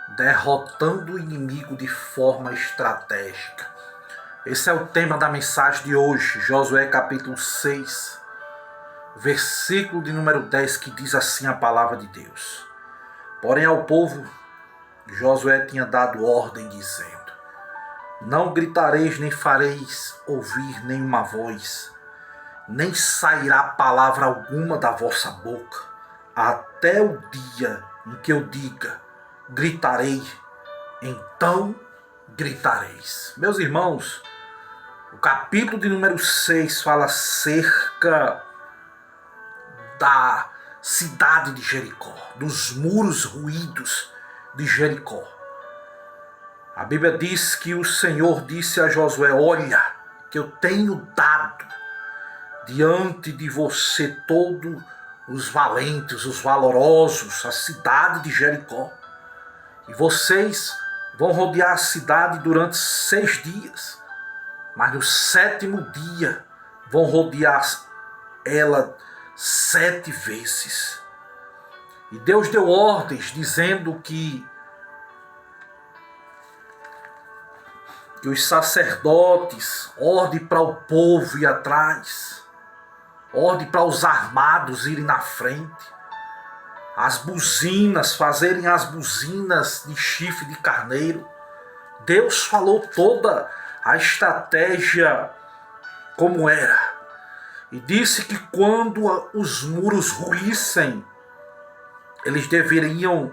derrotando o inimigo de forma estratégica. Esse é o tema da mensagem de hoje, Josué capítulo 6, versículo de número 10, que diz assim a palavra de Deus. Porém ao povo, Josué tinha dado ordem dizendo: não gritareis nem fareis ouvir nenhuma voz, nem sairá palavra alguma da vossa boca, até o dia em que eu diga: gritarei, então gritareis. Meus irmãos, o capítulo de número 6 fala acerca da cidade de Jericó, dos muros ruídos de Jericó. A Bíblia diz que o Senhor disse a Josué: olha, que eu tenho dado diante de você todos os valentes, os valorosos, a cidade de Jericó. E vocês vão rodear a cidade durante 6 dias. Mas no 7º dia vão rodear ela 7 vezes. E Deus deu ordens dizendo que os sacerdotes, ordem para o povo ir atrás, ordem para os armados irem na frente, as buzinas, fazerem as buzinas de chifre de carneiro. Deus falou toda a estratégia como era. E disse que quando os muros ruíssem, eles deveriam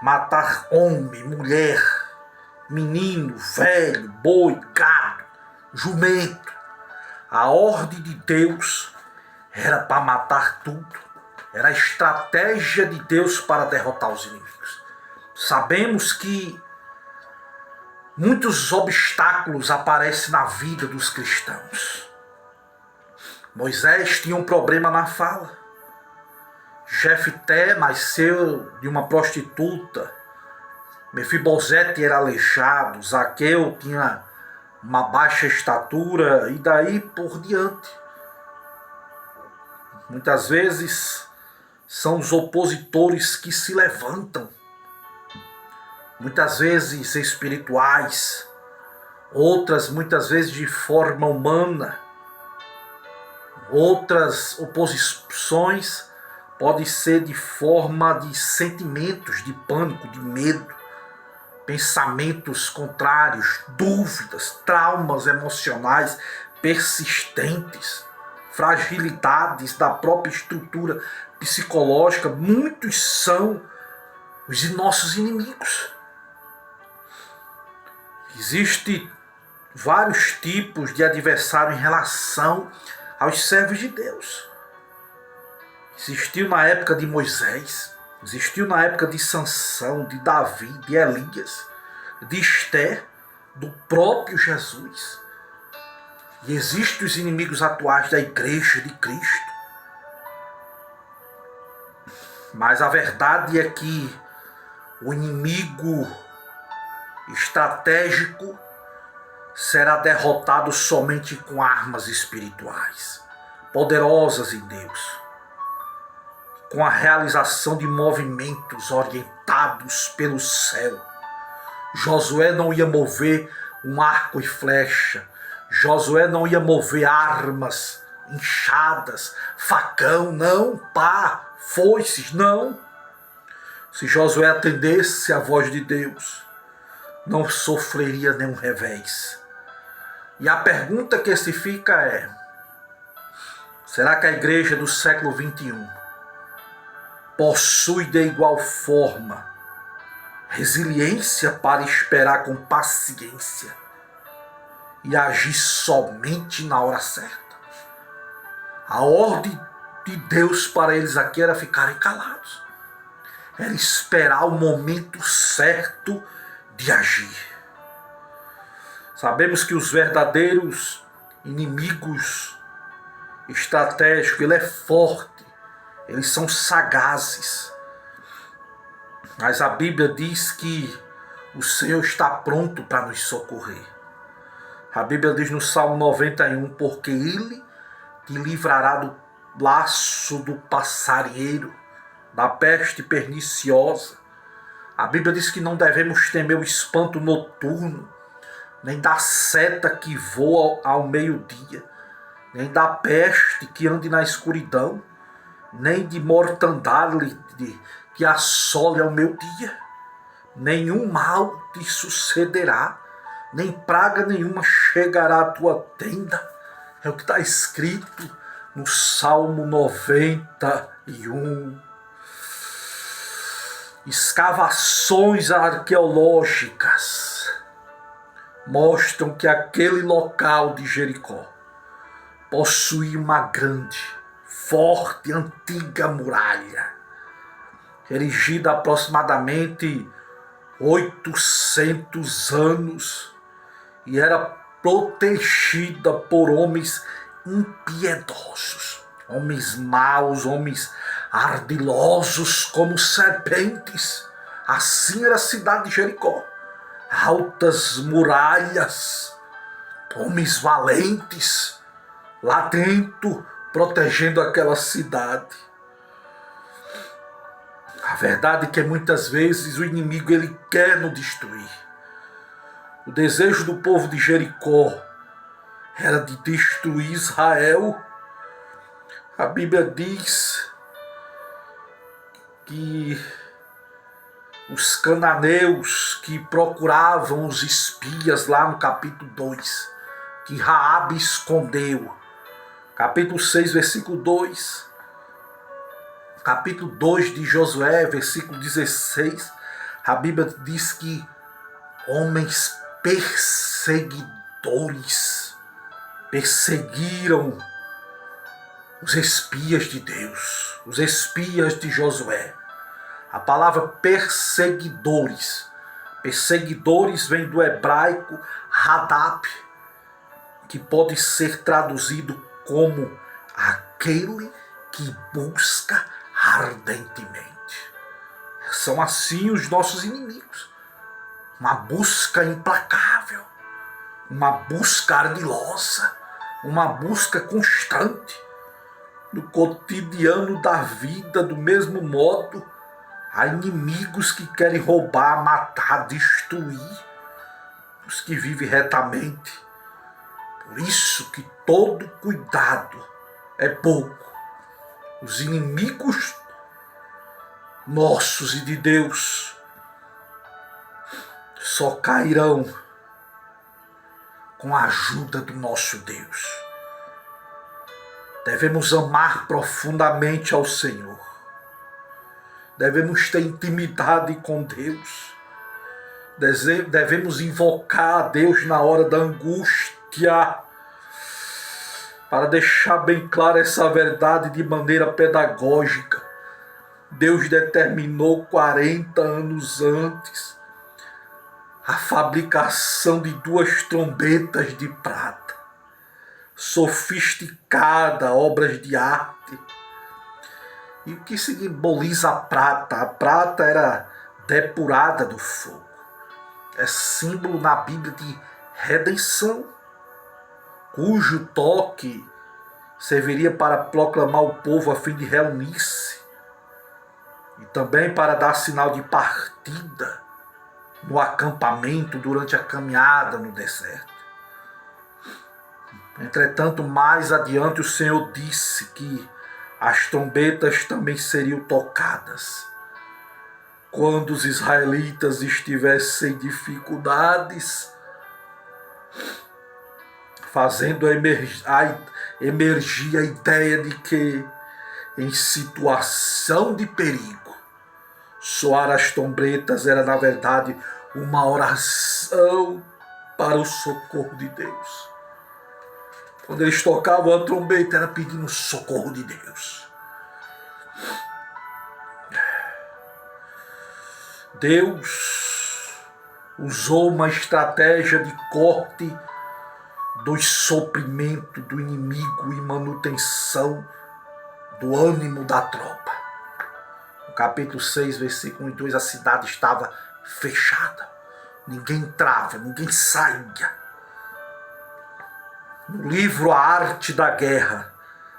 matar homem, mulher, menino, velho, boi, gado, jumento. A ordem de Deus era para matar tudo. Era a estratégia de Deus para derrotar os inimigos. Sabemos que muitos obstáculos aparecem na vida dos cristãos. Moisés tinha um problema na fala. Jefté nasceu de uma prostituta. Mefibosete era aleijado. Zaqueu tinha uma baixa estatura e daí por diante. Muitas vezes são os opositores que se levantam. Muitas vezes espirituais, outras muitas vezes de forma humana. Outras oposições podem ser de forma de sentimentos, de pânico, de medo, pensamentos contrários, dúvidas, traumas emocionais persistentes, fragilidades da própria estrutura psicológica. Muitos são os nossos inimigos. Existem vários tipos de adversário em relação aos servos de Deus. Existiu na época de Moisés, existiu na época de Sansão, de Davi, de Elias, de Esther, do próprio Jesus. E existem os inimigos atuais da igreja de Cristo. Mas a verdade é que o inimigo estratégico será derrotado somente com armas espirituais, poderosas em Deus, com a realização de movimentos orientados pelo céu. Josué não ia mover um arco e flecha, Josué não ia mover armas, enxadas, facão, não, pá, foices, não. Se Josué atendesse à voz de Deus, não sofreria nenhum revés. E a pergunta que se fica é: será que a igreja do século 21 possui de igual forma resiliência para esperar com paciência e agir somente na hora certa? A ordem de Deus para eles aqui era ficarem calados, era esperar o momento certo de agir. Sabemos que os verdadeiros inimigos estratégicos, ele é forte, eles são sagazes. Mas a Bíblia diz que o Senhor está pronto para nos socorrer. A Bíblia diz no Salmo 91, porque Ele te livrará do laço do passarinheiro, da peste perniciosa. A Bíblia diz que não devemos temer o espanto noturno, nem da seta que voa ao meio-dia, nem da peste que ande na escuridão, nem de mortandade que assole ao meio-dia. Nenhum mal te sucederá, nem praga nenhuma chegará à tua tenda. É o que está escrito no Salmo 91. Escavações arqueológicas mostram que aquele local de Jericó possuía uma grande, forte, antiga muralha, erigida há aproximadamente 800 anos, e era protegida por homens impiedosos, homens maus, homens ardilosos como serpentes. Assim era a cidade de Jericó. Altas muralhas, homens valentes lá dentro, protegendo aquela cidade. A verdade é que muitas vezes o inimigo ele quer nos destruir. O desejo do povo de Jericó era de destruir Israel. A Bíblia diz que os cananeus que procuravam os espias lá no capítulo 2, que Raabe escondeu. Capítulo 6, versículo 2. Capítulo 2 de Josué, versículo 16. A Bíblia diz que homens perseguidores perseguiram os espias de Deus, os espias de Josué. A palavra perseguidores vem do hebraico hadab, que pode ser traduzido como aquele que busca ardentemente. São assim os nossos inimigos. Uma busca implacável, uma busca ardilosa, uma busca constante no cotidiano da vida. Do mesmo modo, há inimigos que querem roubar, matar, destruir os que vivem retamente. Por isso que todo cuidado é pouco. Os inimigos nossos e de Deus só cairão com a ajuda do nosso Deus. Devemos amar profundamente ao Senhor. Devemos ter intimidade com Deus. Devemos invocar a Deus na hora da angústia, para deixar bem clara essa verdade de maneira pedagógica. Deus determinou 40 anos antes a fabricação de 2 trombetas de prata, sofisticada, obras de arte. E o que simboliza a prata? A prata era depurada do fogo. É símbolo na Bíblia de redenção, cujo toque serviria para proclamar o povo a fim de reunir-se e também para dar sinal de partida no acampamento durante a caminhada no deserto. Entretanto, mais adiante o Senhor disse que as trombetas também seriam tocadas quando os israelitas estivessem em dificuldades, fazendo emergir a ideia de que, em situação de perigo, soar as trombetas era, na verdade, uma oração para o socorro de Deus. Quando eles tocavam a trombeta, era pedindo socorro de Deus. Deus usou uma estratégia de corte do sofrimento do inimigo e manutenção do ânimo da tropa. No capítulo 6, versículo 2, a cidade estava fechada. Ninguém entrava, ninguém saía. No livro A Arte da Guerra,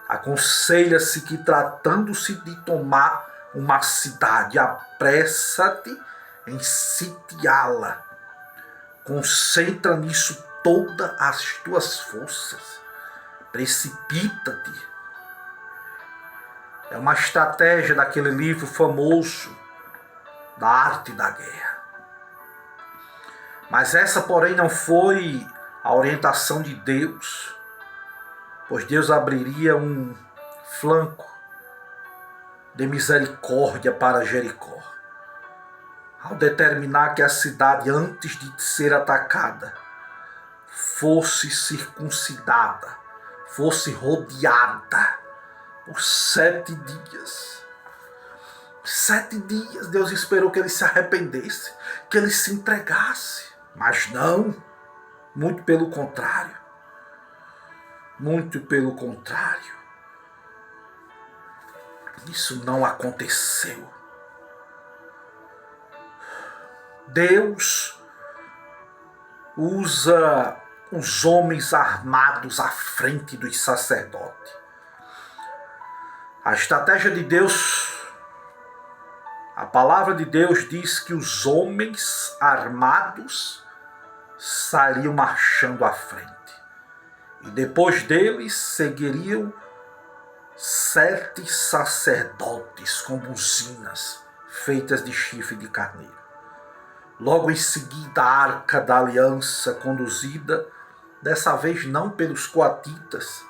aconselha-se que, tratando-se de tomar uma cidade, apressa-te em sitiá-la. Concentra nisso todas as tuas forças. Precipita-te. É uma estratégia daquele livro famoso da arte da guerra. Mas essa, porém, não foi a orientação de Deus, pois Deus abriria um flanco de misericórdia para Jericó, ao determinar que a cidade, antes de ser atacada, fosse circuncidada, fosse rodeada por 7 dias. 7 dias Deus esperou que ele se arrependesse, que ele se entregasse. Mas não, muito pelo contrário. Muito pelo contrário. Isso não aconteceu. Deus usa os homens armados à frente dos sacerdotes. A estratégia de Deus, a palavra de Deus diz que os homens armados sairiam marchando à frente. E depois deles seguiriam 7 sacerdotes com buzinas feitas de chifre de carneiro. Logo em seguida, a arca da aliança, conduzida, dessa vez não pelos coatitas,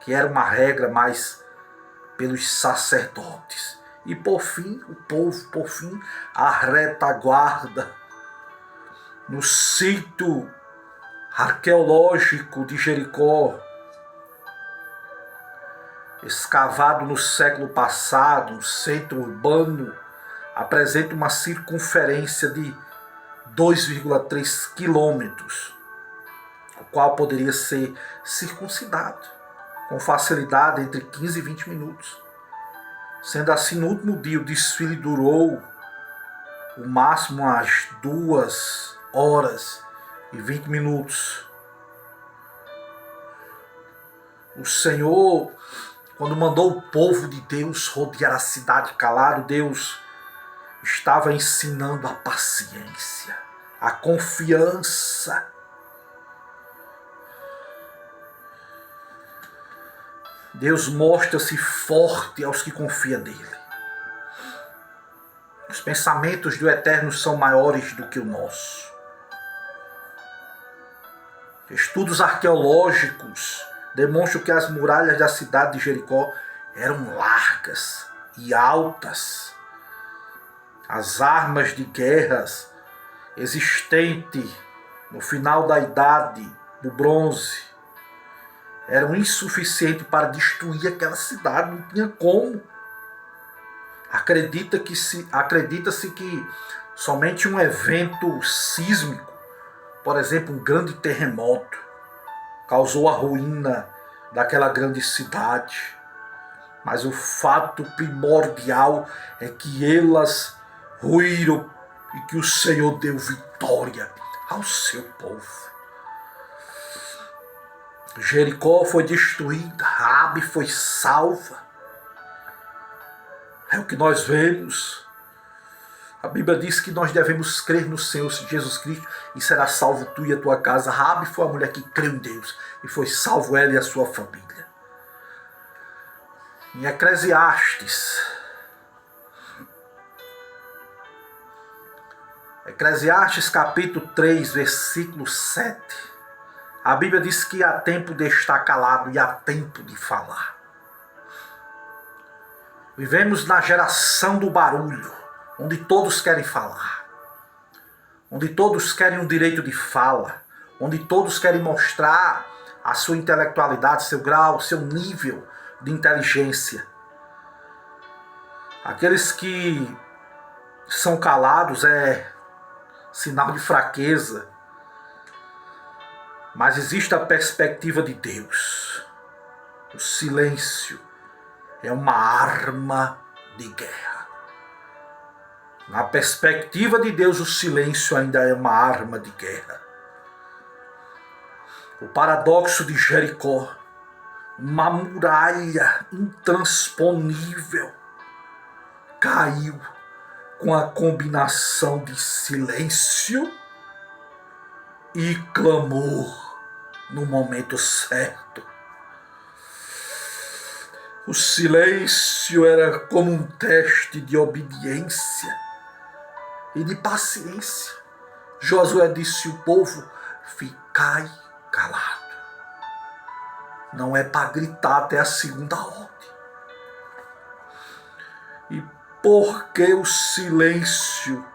que era uma regra, mas pelos sacerdotes. E por fim, o povo, a retaguarda, no sítio arqueológico de Jericó, escavado no século passado, um centro urbano, apresenta uma circunferência de 2,3 quilômetros, o qual poderia ser circuncidado com facilidade entre 15 e 20 minutos. Sendo assim, no último dia, o desfile durou o máximo às 2 horas e 20 minutos. O Senhor, quando mandou o povo de Deus rodear a cidade calado, Deus estava ensinando a paciência, a confiança. Deus mostra-se forte aos que confiam nele. Os pensamentos do Eterno são maiores do que o nosso. Estudos arqueológicos demonstram que as muralhas da cidade de Jericó eram largas e altas. As armas de guerras existentes no final da Idade do Bronze eram insuficientes para destruir aquela cidade, não tinha como. Acredita-se que somente um evento sísmico, por exemplo, um grande terremoto, causou a ruína daquela grande cidade. Mas o fato primordial é que elas ruíram e que o Senhor deu vitória ao seu povo. Jericó foi destruída, Raabe foi salva. É o que nós vemos. A Bíblia diz que nós devemos crer no Senhor Jesus Cristo e será salvo tu e a tua casa. Raabe foi a mulher que creu em Deus e foi salvo ela e a sua família. Em Eclesiastes capítulo 3, versículo 7, a Bíblia diz que há tempo de estar calado e há tempo de falar. Vivemos na geração do barulho, onde todos querem falar, onde todos querem um direito de fala, onde todos querem mostrar a sua intelectualidade, seu grau, seu nível de inteligência. Aqueles que são calados é sinal de fraqueza, mas existe a perspectiva de Deus. O silêncio é uma arma de guerra. Na perspectiva de Deus, o silêncio ainda é uma arma de guerra. O paradoxo de Jericó, uma muralha intransponível, caiu com a combinação de silêncio e clamor no momento certo. O silêncio era como um teste de obediência e de paciência. Josué disse ao povo: ficai calado. Não é para gritar até a segunda ordem. E por que o silêncio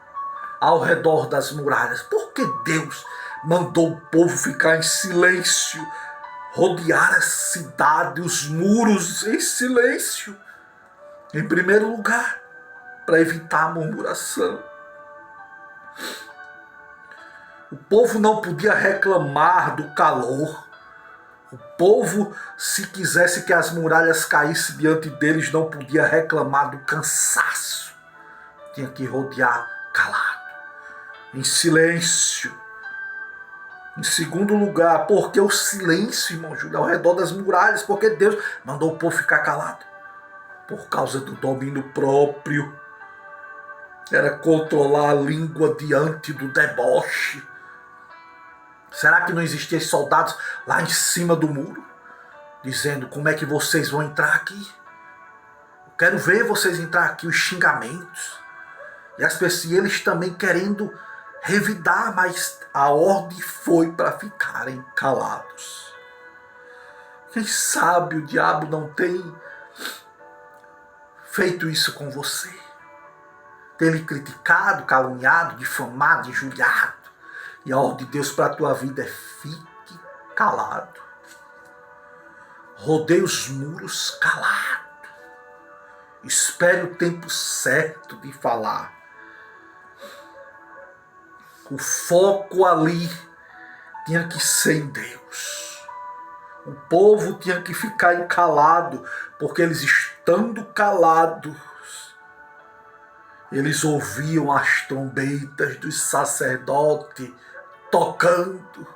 ao redor das muralhas? Por que Deus mandou o povo ficar em silêncio, rodear a cidade, os muros em silêncio? Em primeiro lugar, para evitar a murmuração. O povo não podia reclamar do calor. O povo, se quisesse que as muralhas caíssem diante deles, não podia reclamar do cansaço. Tinha que rodear calado, em silêncio. Em segundo lugar, porque o silêncio, irmão Júlio, ao redor das muralhas, porque Deus mandou o povo ficar calado. Por causa do domínio próprio. Era controlar a língua diante do deboche. Será que não existiam soldados lá em cima do muro, dizendo: como é que vocês vão entrar aqui? Eu quero ver vocês entrar aqui, os xingamentos. E as pessoas, eles também querendo revidar, mas a ordem foi para ficarem calados. Quem sabe o diabo não tem feito isso com você? Tem lhe criticado, caluniado, difamado, injuriado. E a ordem de Deus para a tua vida é: fique calado. Rodeie os muros calado. Espere o tempo certo de falar. O foco ali tinha que ser em Deus. O povo tinha que ficar calado, porque eles estando calados, eles ouviam as trombetas dos sacerdotes tocando.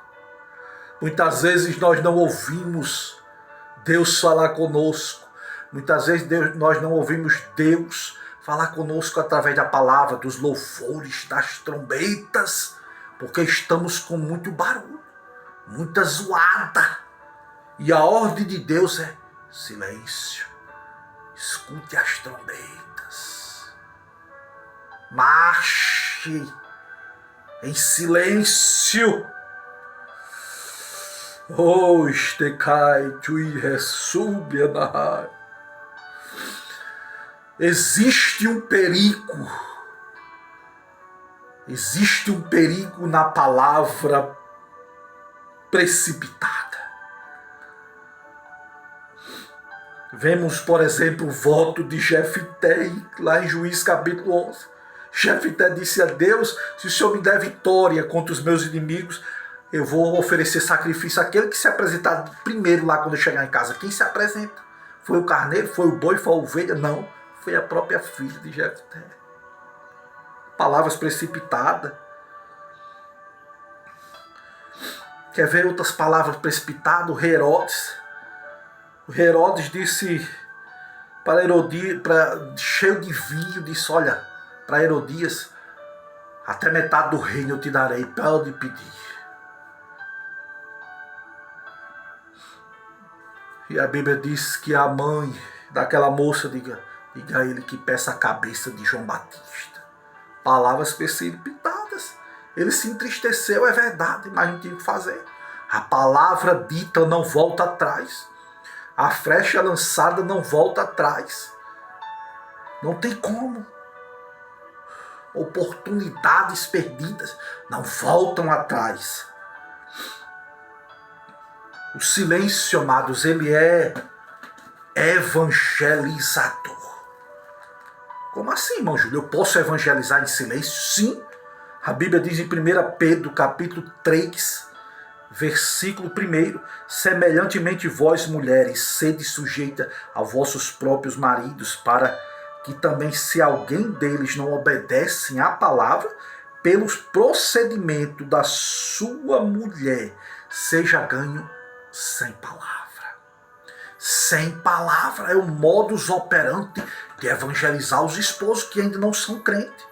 Muitas vezes nós não ouvimos Deus falar conosco. Muitas vezes nós não ouvimos Deus falar conosco através da palavra, dos louvores, das trombetas, porque estamos com muito barulho, muita zoada. E a ordem de Deus é silêncio. Escute as trombetas. Marche em silêncio. Oh, estecai, tui resúbia na. Existe um perigo na palavra precipitada. Vemos, por exemplo, o voto de Jefté, lá em Juízes capítulo 11. Jefté disse a Deus: se o Senhor me der vitória contra os meus inimigos, eu vou oferecer sacrifício àquele que se apresentar primeiro lá quando eu chegar em casa. Quem se apresenta? Foi o carneiro? Foi o boi? Foi a ovelha? Não. Foi a própria filha de Jefté. Palavras precipitadas. Quer ver outras palavras precipitadas? O rei Herodes. O rei Herodes disse para Herodias, cheio de vinho, disse: olha, para Herodias, até metade do reino eu te darei, pode pedir. E a Bíblia diz que a mãe daquela moça diga a ele que peça a cabeça de João Batista. Palavras precipitadas. Ele se entristeceu, é verdade, mas não tinha o que fazer. A palavra dita não volta atrás. A flecha lançada não volta atrás. Não tem como. Oportunidades perdidas não voltam atrás. O silêncio, amados, ele é evangelizador. Como assim, irmão Júlio? Eu posso evangelizar em silêncio? Sim. A Bíblia diz em 1 Pedro, capítulo 3, versículo 1: semelhantemente vós, mulheres, sede sujeita a vossos próprios maridos, para que também, se alguém deles não obedecem à palavra, pelos procedimentos da sua mulher, seja ganho sem palavra. Sem palavra é o modus operandi de evangelizar os esposos que ainda não são crentes.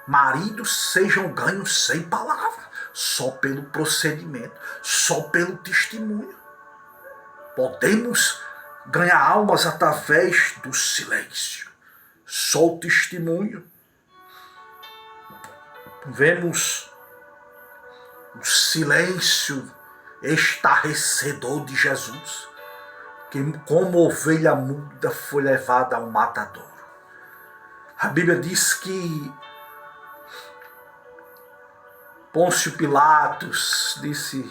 Maridos sejam ganhos sem palavra, só pelo procedimento, só pelo testemunho. Podemos ganhar almas através do silêncio, só o testemunho. Vemos o silêncio estarrecedor de Jesus, que como ovelha muda foi levada ao matadouro. A Bíblia diz que Pôncio Pilatos disse,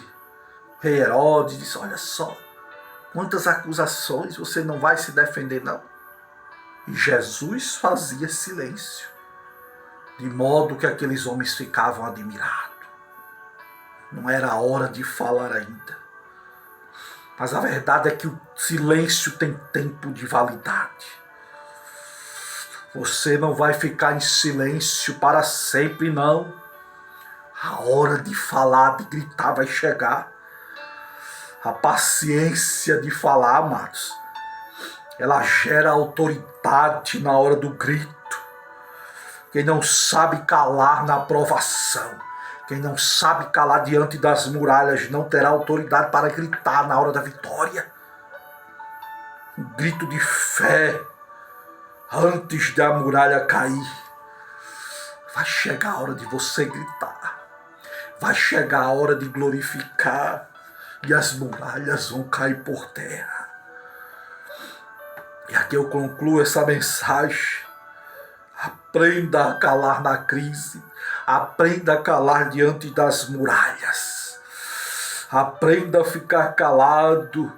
rei Herodes, disse, olha só, quantas acusações, você não vai se defender não? E Jesus fazia silêncio, de modo que aqueles homens ficavam admirados. Não era a hora de falar ainda. Mas a verdade é que o silêncio tem tempo de validade. Você não vai ficar em silêncio para sempre, não. A hora de falar, de gritar vai chegar. A paciência de falar, amados, ela gera autoridade na hora do grito. Quem não sabe calar na provação, quem não sabe calar diante das muralhas, não terá autoridade para gritar na hora da vitória. Um grito de fé antes da muralha cair. Vai chegar a hora de você gritar. Vai chegar a hora de glorificar. E as muralhas vão cair por terra. E aqui eu concluo essa mensagem. Aprenda a calar na crise. Aprenda a calar diante das muralhas. Aprenda a ficar calado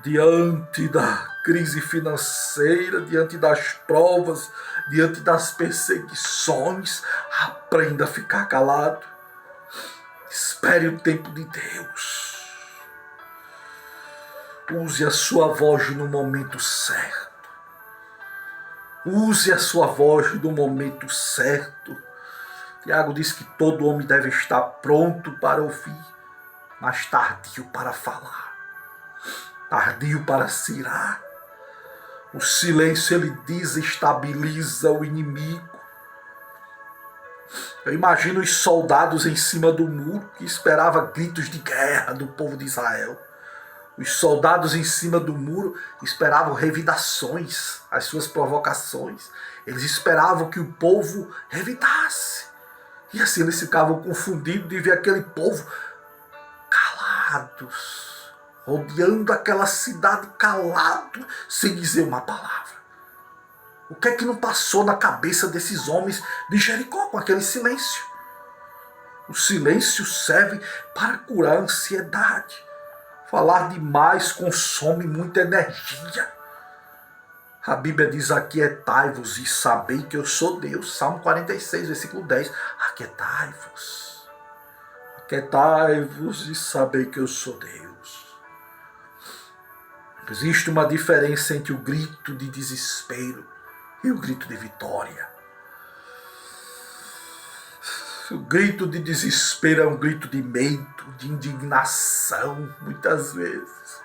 diante da crise financeira, diante das provas, diante das perseguições. Aprenda a ficar calado. Espere o tempo de Deus. Use a sua voz no momento certo. Use a sua voz no momento certo. Tiago diz que todo homem deve estar pronto para ouvir, mas tardio para falar, tardio para se irar. O silêncio, ele desestabiliza o inimigo. Eu imagino os soldados em cima do muro que esperavam gritos de guerra do povo de Israel. Os soldados em cima do muro esperavam revidações, as suas provocações. Eles esperavam que o povo revidasse. E assim eles ficavam confundidos de ver aquele povo calados, rodeando aquela cidade calado, sem dizer uma palavra. O que é que não passou na cabeça desses homens de Jericó com aquele silêncio? O silêncio serve para curar a ansiedade. Falar demais consome muita energia. A Bíblia diz, aquietai-vos e sabei que eu sou Deus. Salmo 46, versículo 10. Aquietai-vos. Aquietai-vos e sabei que eu sou Deus. Existe uma diferença entre o grito de desespero e o grito de vitória. O grito de desespero é um grito de medo, de indignação, muitas vezes.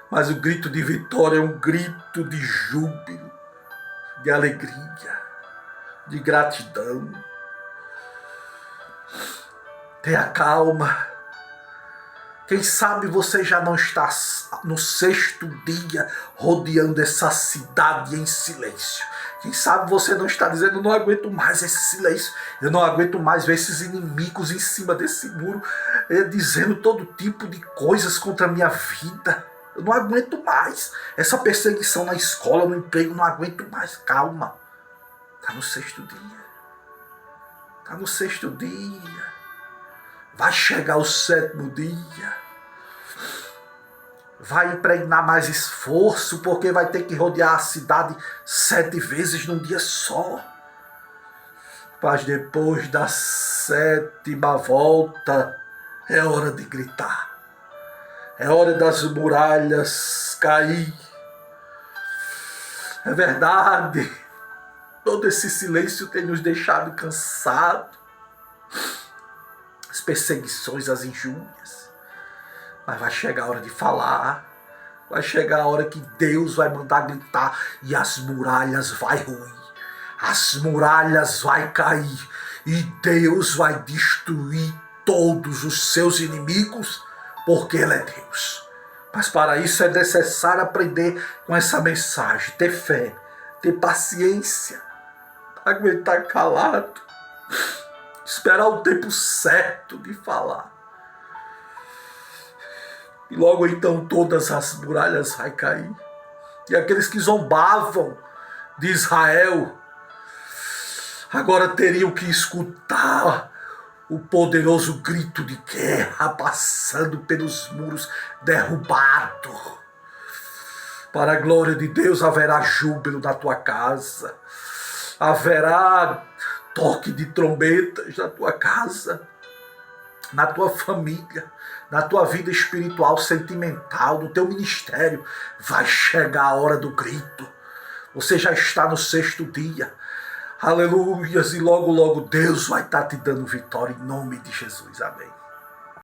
Mas o grito de vitória é um grito de júbilo, de alegria, de gratidão. Tenha calma. Quem sabe você já não está no 6º dia rodeando essa cidade em silêncio. Quem sabe você não está dizendo, não aguento mais esse silêncio. Eu não aguento mais ver esses inimigos em cima desse muro, dizendo todo tipo de coisas contra a minha vida. Eu não aguento mais. Essa perseguição na escola, no emprego, não aguento mais. Calma. Está no 6º dia. Está no 6º dia. Vai chegar o 7º dia. Vai impregnar mais esforço, porque vai ter que rodear a cidade 7 vezes num dia só. Mas depois da 7ª volta, é hora de gritar. É hora das muralhas cair. É verdade. Todo esse silêncio tem nos deixado cansados. As perseguições, as injúrias. Mas vai chegar a hora de falar. Vai chegar a hora que Deus vai mandar gritar e as muralhas vai ruir. as muralhas vai cair e Deus vai destruir todos os seus inimigos, porque Ele é Deus. Mas para isso é necessário aprender com essa mensagem, ter fé, ter paciência, aguentar calado, esperar o tempo certo de falar. E logo então todas as muralhas vão cair. E aqueles que zombavam de Israel agora teriam que escutar o poderoso grito de guerra passando pelos muros derrubado. Para a glória de Deus haverá júbilo na tua casa. Haverá toque de trombetas na tua casa, na tua família, na tua vida espiritual, sentimental, no teu ministério. Vai chegar a hora do grito. Você já está no 6º dia. Aleluias, e logo, logo Deus vai estar te dando vitória em nome de Jesus. Amém.